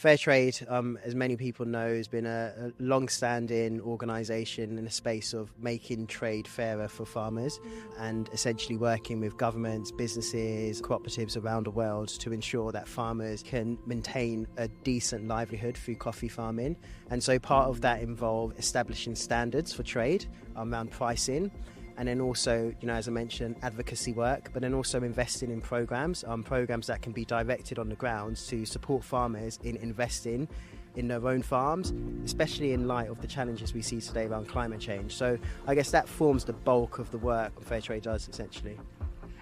Fairtrade, as many people know, has been a long-standing organisation in the space of making trade fairer for farmers and essentially working with governments, businesses, cooperatives around the world to ensure that farmers can maintain a decent livelihood through coffee farming. And so part of that involved establishing standards for trade around pricing. And then also, as I mentioned, advocacy work, but then also investing in programs that can be directed on the ground to support farmers in investing in their own farms, especially in light of the challenges we see today around climate change. So I guess that forms the bulk of the work Fairtrade does, essentially.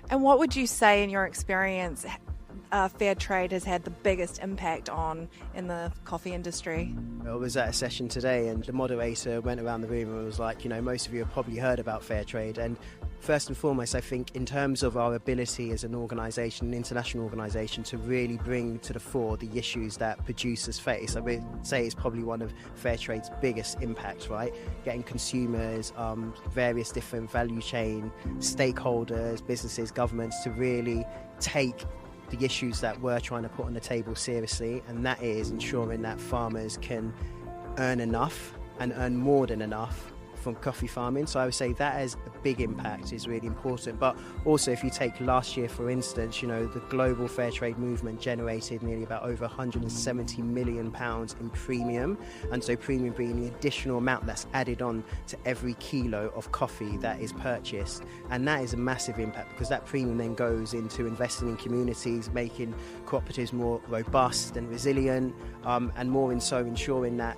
And what would you say, in your experience, Fairtrade has had the biggest impact on in the coffee industry? I was at a session today and the moderator went around the room and was like, most of you have probably heard about Fairtrade. And first and foremost, I think in terms of our ability as an organisation, an international organisation, to really bring to the fore the issues that producers face, I would say it's probably one of Fairtrade's biggest impacts, right? Getting consumers, various different value chain stakeholders, businesses, governments to really take the issues that we're trying to put on the table seriously, and that is ensuring that farmers can earn enough and earn more than enough from coffee farming. So I would say that has a big impact, is really important. But also, if you take last year, for instance, the global fair trade movement generated nearly about over £170 million in premium. And so premium being the additional amount that's added on to every kilo of coffee that is purchased. And that is a massive impact, because that premium then goes into investing in communities, making cooperatives more robust and resilient, and more in so ensuring that,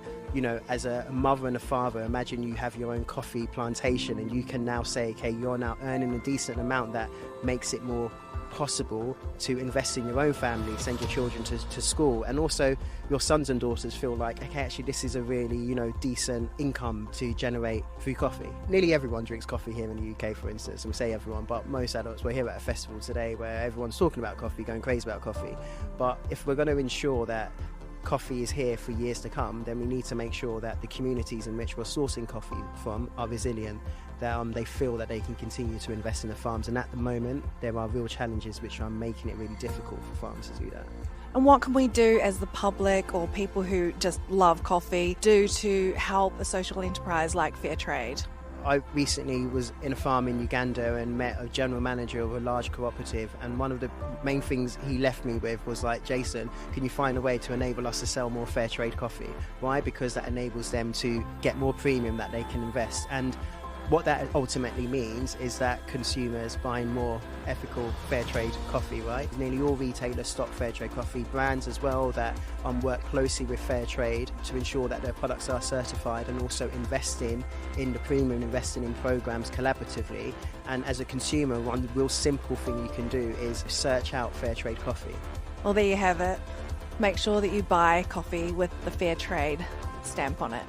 as a mother and a father, imagine you have your own coffee plantation and you can now say, okay, you're now earning a decent amount that makes it more possible to invest in your own family, send your children to school, and also your sons and daughters feel like, okay, actually this is a really, decent income to generate through coffee. Nearly everyone drinks coffee here in the UK, for instance, and we say everyone, but most adults. We're here at a festival today where everyone's talking about coffee, going crazy about coffee. But if we're going to ensure that coffee is here for years to come, then we need to make sure that the communities in which we're sourcing coffee from are resilient, that they feel that they can continue to invest in the farms. And at the moment, there are real challenges which are making it really difficult for farmers to do that. And what can we do as the public, or people who just love coffee, do to help a social enterprise like Fairtrade? I recently was in a farm in Uganda and met a general manager of a large cooperative, and one of the main things he left me with was like, Jason, can you find a way to enable us to sell more fair trade coffee? Why? Because that enables them to get more premium that they can invest. And what that ultimately means is that consumers buying more ethical fair trade coffee, right? Nearly all retailers stock fair trade coffee, brands as well that work closely with fair trade to ensure that their products are certified, and also investing in the premium, investing in programs collaboratively. And as a consumer, one real simple thing you can do is search out fair trade coffee. Well, there you have it. Make sure that you buy coffee with the fair trade stamp on it.